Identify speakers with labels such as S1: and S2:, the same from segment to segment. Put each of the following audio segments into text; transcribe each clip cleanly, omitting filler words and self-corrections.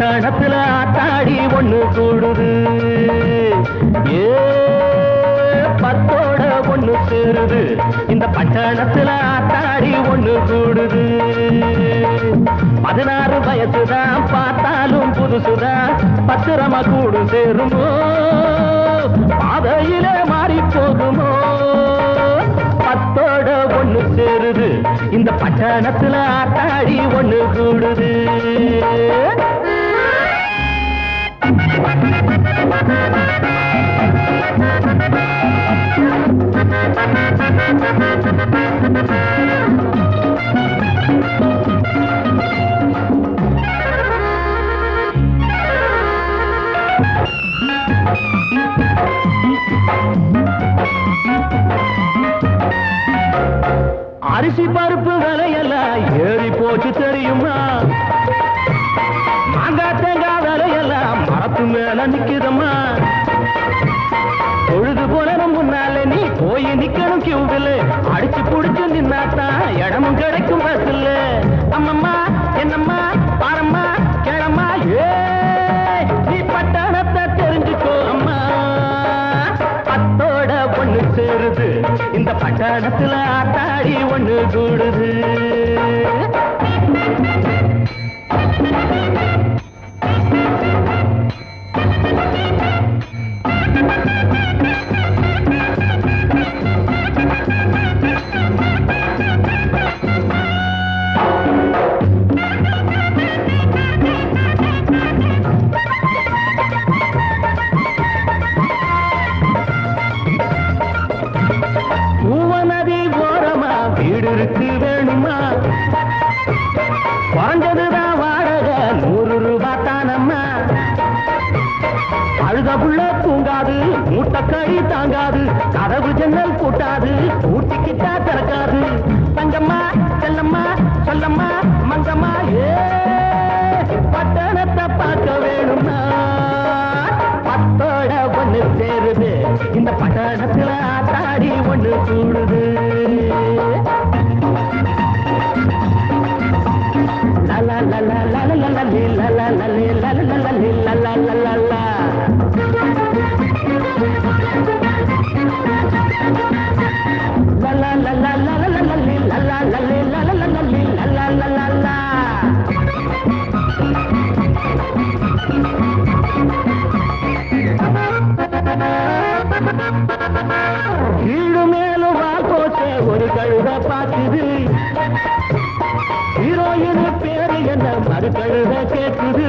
S1: பட்டணத்துல ஆத்தாடி ஒண்ணு கூடுது. ஏ பத்தோட ஒண்ணு சேருது. இந்த பட்டணத்துல ஆத்தாடி ஒண்ணு கூடுது. 16 வயசுதான், பார்த்தாலும் புதுசுதான், பத்திரமா கூடு சேருமோ, பாதையிலே மாறி போகுமோ. பத்தோட ஒண்ணு சேருது. இந்த பட்டணத்துல ஆத்தாடி ஒண்ணு கூடுது. அரிசி பருப்பு விலையெல்லாம் ஏறி போச்சு தெரியுமா? மாங்காய் தேங்காய் விலையெல்லாம் மரத்து மேல நிக்குதம்மா. பொழுது போல முன்னாலே நீ போய் நிக்கணும் கியூவில். அடிச்சு புடிச்சு நின்னாத்தான் இடமும் கிடைக்கும் பஸ்ல. அம்மம்மா என்னம்மா பாரம்மா கேளம்மா, ஏ நீ பட்டணத்தை தெரிஞ்சுக்கோ அம்மா. பத்தோட ஒண்ணு சேருது. இந்த பட்டணத்துல ஆத்தாடி ஒண்ணு கூடுது. பூவநதி ஓரமா வீடு இருக்கு வேணுமா? குறைஞ்சதுதான் வாடகை 100 ரூபாய் தானம்மா. அழுத புள்ள தூங்காது, மூட்டக்கறி தாங்காது, கதவு ஜன்னல் கூட்டாது, ஊட்டிக்கிட்டா திறக்காது. தங்கம்மா செல்லம்மா சொல்லம்மா மங்கம்மா, ஏ பட்டணத்தை பார்க்க வேணுமா? பத்தோட ஒண்ணு சேருது. இந்த பட்டணத்துல ஆத்தாடி ஒண்ணு கூடுது. லலா லலா லலா லலா லலா லலா லலா லலா லலா. கீழு மேலும் வாக்கோசே ஒரு கழுத பார்க்குது. ஹீரோயின் பேரு என்ன மறு கழுத கேட்குது.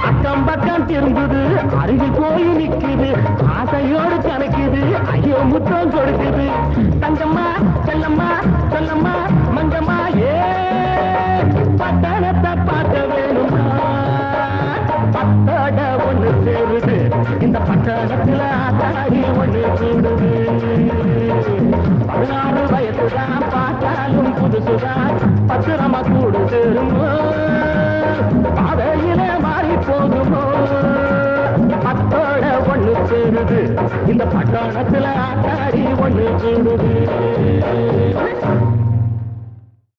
S1: அக்கம் பக்கம் திரும்புது, அருகில் போய் நிக்குது, ஆசையோடு கணக்குது, ஐயோ முத்தம் கொடுக்குது. தங்கம்மா செல்லம்மா சொல்லம்மா மங்கம்மா, ஏ பட்டணத்தை பார்க்க வேணுமா? பத்தோட ஒண்ணு சேருது. இந்த பட்டணத்துல ஆத்தாடி ஒண்ணு கூடுது. 16 வயசுதான், பார்த்தாலும் புதுசுதான், பத்திரமா கூடு சேருமோ, பாதையில மாறி போகுமோ. பத்தோட ஒண்ணு சேருது. இந்த பட்டணத்துல ஆத்தாடி ஒண்ணு கூடுது.